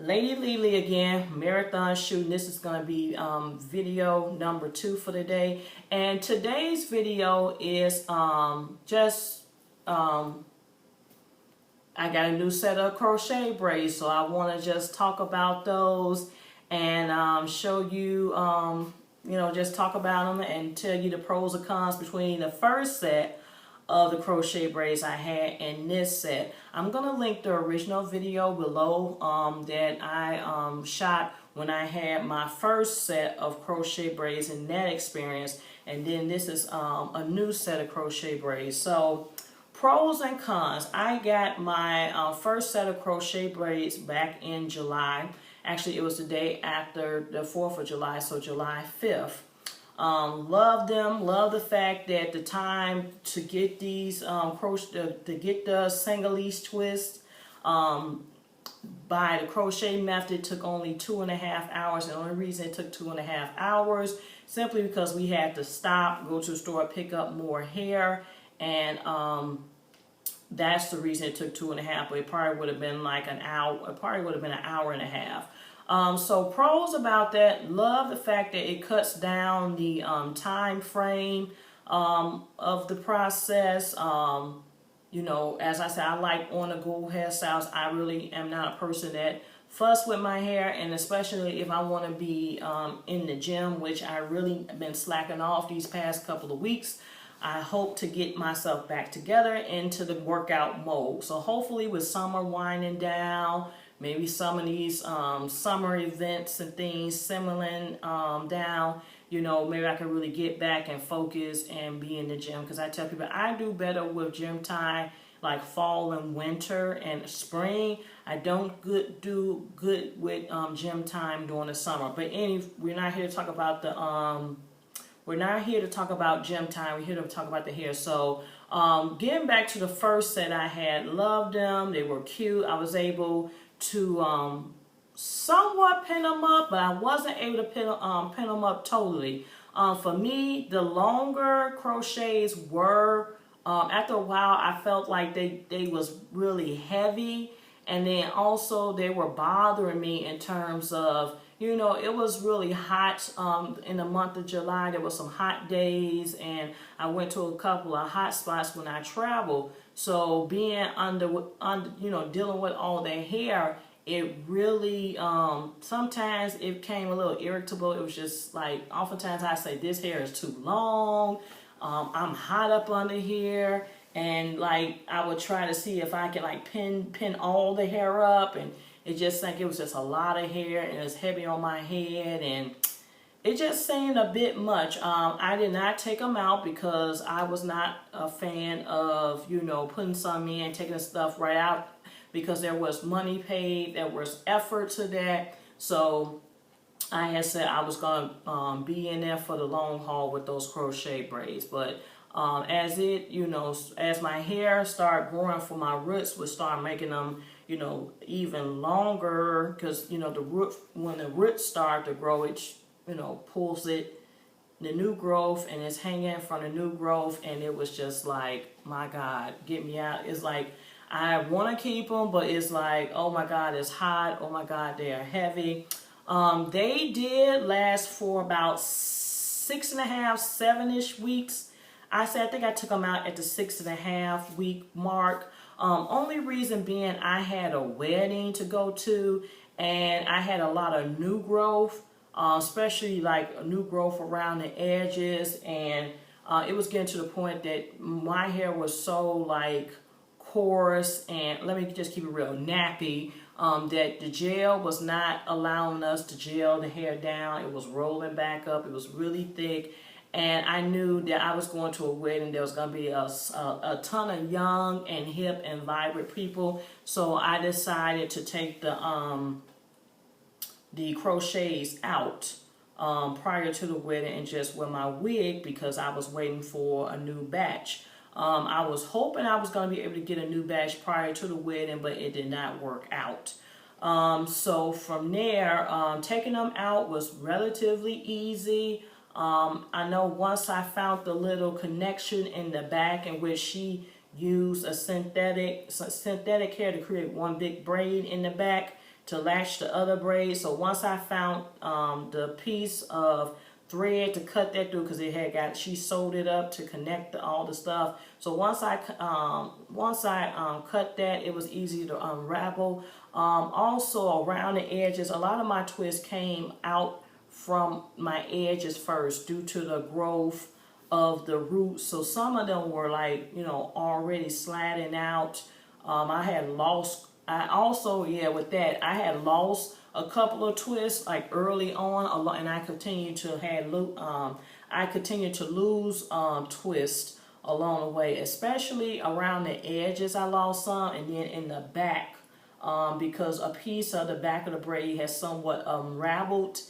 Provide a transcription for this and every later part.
Lady Lily again, marathon shooting. This is going to be video number 2 for today. And today's video is I got a new set of crochet braids, so I want to just talk about those and show you, just talk about them and tell you the pros and cons between the first set of the crochet braids I had in this set. I'm gonna link the original video below that I shot when I had my first set of crochet braids in that experience, and then this is a new set of crochet braids. So pros and cons. I got my first set of crochet braids back in July. Actually, it was the day after the 4th of July, so July 5th. Love them. Love the fact that the time to get these to get the single each twist by the crochet method took only 2.5 hours. The only reason it took 2.5 hours simply because we had to stop, go to the store, pick up more hair, and that's the reason it took 2.5. But it probably would have been like an hour. It probably would have been an hour and a half. So pros about that, love the fact that it cuts down the time frame of the process. As I said, I like on-the-go hairstyles. I really am not a person that fuss with my hair, and especially if I want to be in the gym, which I really been slacking off these past couple of weeks. I hope to get myself back together into the workout mode. So hopefully with summer winding down, maybe some of these summer events and things simmering down, maybe I can really get back and focus and be in the gym. Because I tell people I do better with gym time like fall and winter and spring. I don't do good with gym time during the summer. But we're not here to talk about we're not here to talk about gym time. We're here to talk about the hair. So getting back to the first set I had, loved them. They were cute. I was able to somewhat pin them up, but I wasn't able to pin them up totally. For me, the longer crochets were, after a while, I felt like they was really heavy, and then also they were bothering me in terms of, it was really hot in the month of July. There were some hot days, and I went to a couple of hot spots when I traveled. So being dealing with all that hair, it really, sometimes it came a little irritable. It was just like, oftentimes I say, this hair is too long. I'm hot up under here. And like, I would try to see if I could like pin all the hair up, and it just like it was just a lot of hair, and it was heavy on my head, and it just seemed a bit much. I did not take them out because I was not a fan of, putting some in, taking the stuff right out, because there was money paid, there was effort to that. So I had said I was going to be in there for the long haul with those crochet braids. But as my hair started growing from my roots, would start making them, even longer, because, when the roots start to grow, it, pulls the new growth, and it's hanging from the new growth, and it was just like, my God, get me out. It's like, I want to keep them, but it's like, oh my God, it's hot. Oh my God, they are heavy. They did last for about 6.5, 7-ish weeks. I think I took them out at the 6.5 week mark. Only reason being I had a wedding to go to, and I had a lot of new growth, especially like a new growth around the edges, and it was getting to the point that my hair was so like coarse, and let me just keep it real, nappy, that the gel was not allowing us to gel the hair down. It was rolling back up. It was really thick. And I knew that I was going to a wedding. There was going to be a ton of young and hip and vibrant people. So I decided to take the crochets out prior to the wedding and just wear my wig, because I was waiting for a new batch. I was hoping I was going to be able to get a new batch prior to the wedding, but it did not work out. So from there, taking them out was relatively easy. I know once I found the little connection in the back in which she used a synthetic hair to create one big braid in the back to latch the other braid. So once I found the piece of thread to cut that through, because it had got, she sewed it up to connect all the stuff. So once I cut that, it was easy to unravel. Also around the edges, a lot of my twists came out from my edges first due to the growth of the roots. So some of them were like, you know, already sliding out. I had lost, with that, I had lost a couple of twists like early on, and I continued to lose twists along the way, especially around the edges. I lost some, and then in the back, because a piece of the back of the braid has somewhat unraveled,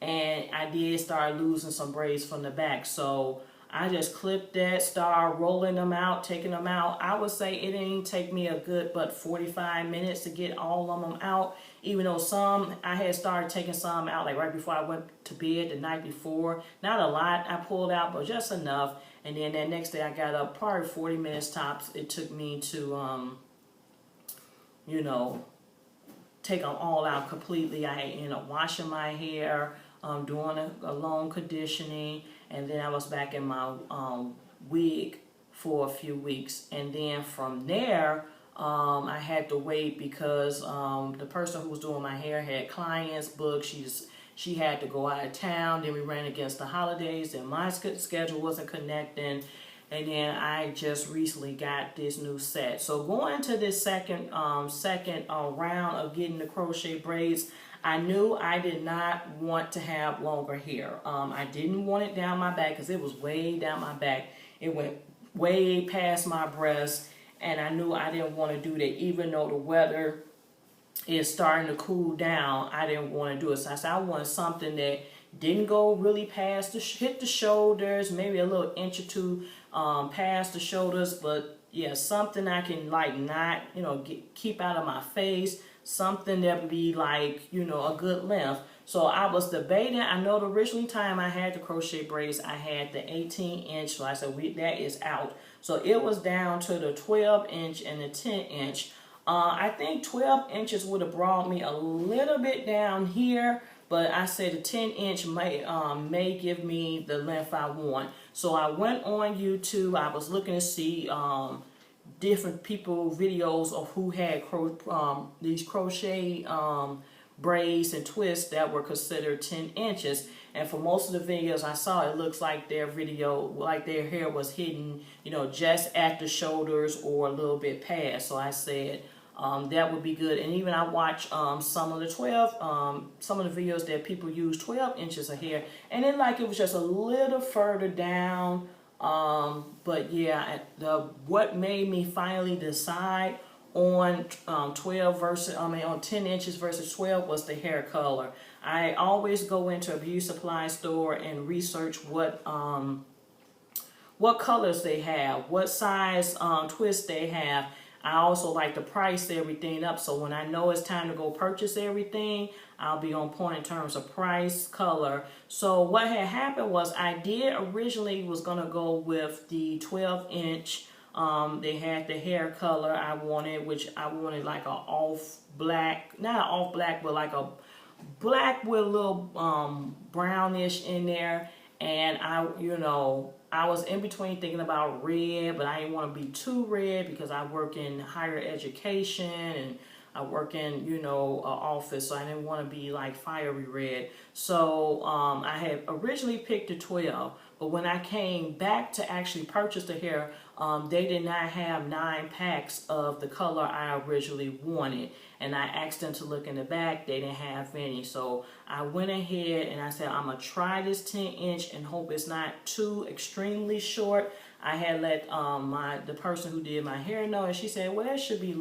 and I did start losing some braids from the back. So I just clipped that, started rolling them out, taking them out. I would say it didn't take me a good 45 minutes to get all of them out, even though some, I had started taking some out like right before I went to bed the night before. Not a lot I pulled out, but just enough. And then that next day I got up, probably 40 minutes tops. It took me to, you know, take them all out completely. I ended up washing my hair, doing a long conditioning, and then I was back in my wig for a few weeks. And then from there, I had to wait because the person who was doing my hair had clients booked. She had to go out of town. Then we ran against the holidays, and my schedule wasn't connecting. And then I just recently got this new set. So going to this second round of getting the crochet braids, I knew I did not want to have longer hair. I didn't want it down my back because it was way down my back. It went way past my breast, and I knew I didn't want to do that. Even though the weather is starting to cool down, I didn't want to do it. So I said I wanted something that didn't go really past hit the shoulders, maybe a little inch or two past the shoulders, but yeah, something I can like not, you know, keep out of my face, something that would be like, you know, a good length. So I was debating. I know the original time I had the crochet braids, I had the 18-inch, so I said that is out. So it was down to the 12-inch and the 10-inch. I think 12 inches would have brought me a little bit down here, but I said the 10-inch may give me the length I want. So I went on YouTube. I was looking to see different people videos of who had these crochet braids and twists that were considered 10 inches. And for most of the videos I saw, it looks like their hair was hidden, you know, just at the shoulders or a little bit past. So I said that would be good. And even I watched some of the videos that people use 12 inches of hair, and then like it was just a little further down. But yeah, what made me finally decide on 10 inches versus 12 was the hair color. I always go into a beauty supply store and research what colors they have, what size twist they have. I also like to price everything up, so when I know it's time to go purchase everything, I'll be on point in terms of price, color. So what had happened was I did originally was going to go with the 12-inch. They had the hair color I wanted, which I wanted like a off black, not an off black, but like a black with a little brownish in there. And I was in between thinking about red, but I didn't want to be too red because I work in higher education and I work in, an office, so I didn't want to be like fiery red. So I had originally picked a 12, but when I came back to actually purchase the hair, they did not have 9 packs of the color I originally wanted. And I asked them to look in the back, they didn't have any. So I went ahead and I said, I'm going to try this 10-inch and hope it's not too extremely short. I had let the person who did my hair know, and she said, well, that should be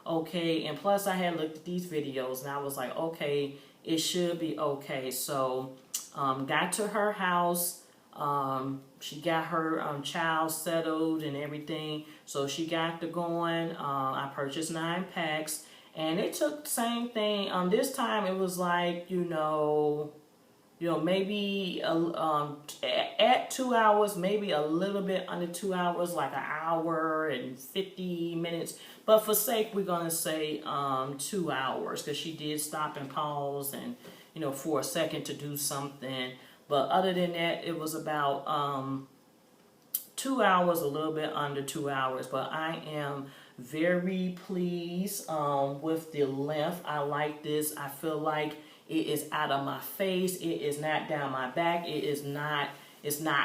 okay. And plus I had looked at these videos and I was like, okay, it should be okay. So got to her house. She got her child settled and everything, so she got to going. I purchased 9 packs, and it took the same thing. This time it was like, you know, maybe at 2 hours, maybe a little bit under 2 hours, like an hour and 50 minutes. But for sake, we're gonna say 2 hours, because she did stop and pause and, you know, for a second to do something. But other than that, it was about 2 hours, a little bit under 2 hours. But I am very pleased with the length. I like this. I feel like it is out of my face. It is not down my back. It's not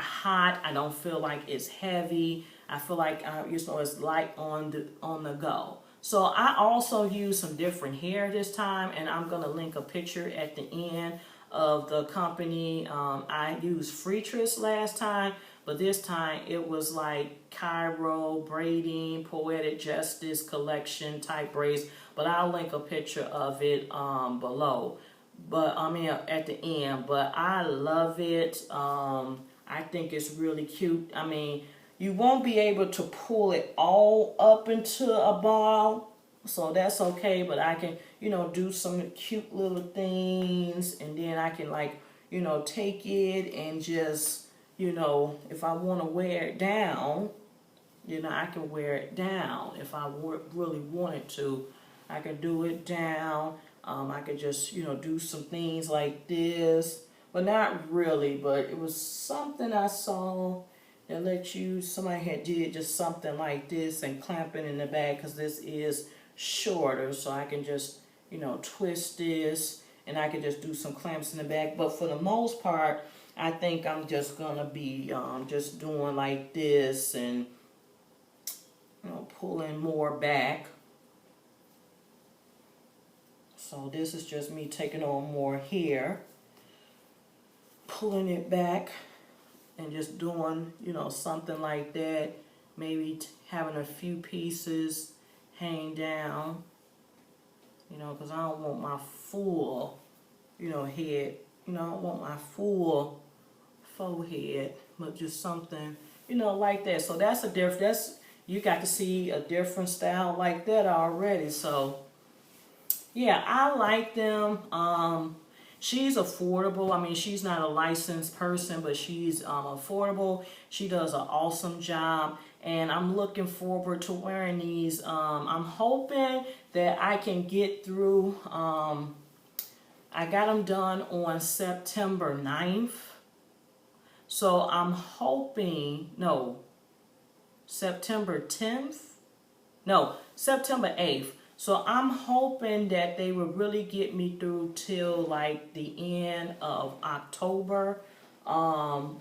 hot. I don't feel like it's heavy. I feel like you know, it's light on the go. So I also used some different hair this time, and I'm gonna link a picture at the end of the company. I used Freetress last time, but this time it was like Cairo braiding, Poetic Justice collection type braids. But I'll link a picture of it below. But I mean at the end. But I love it. I think it's really cute. I mean, you won't be able to pull it all up into a ball, so that's okay. But I can, you know, do some cute little things, and then I can, like, you know, take it and just, you know, if I want to wear it down, you know, I can wear it down. If I really wanted to, I can do it down. I could just, you know, do some things like this, but not really. But it was something I saw that let you, somebody had did just something like this and clamp it in the back, because this is shorter, so I can just, you know, twist this and I can just do some clamps in the back. But for the most part, I think I'm just gonna be just doing like this and, you know, pulling more back. So this is just me taking on more hair, pulling it back, and just doing, you know, something like that. Maybe having a few pieces hang down, you know, because I don't want my full, you know, head. You know, I don't want my full faux head, but just something, you know, like that. So that's a different, you got to see a different style like that already. So yeah, I like them. She's affordable. I mean, she's not a licensed person, but she's affordable. She does an awesome job, and I'm looking forward to wearing these. I'm hoping that I can get through. I got them done on September 9th. So I'm hoping, no, September 10th? No, September 8th. So I'm hoping that they will really get me through till like the end of October, or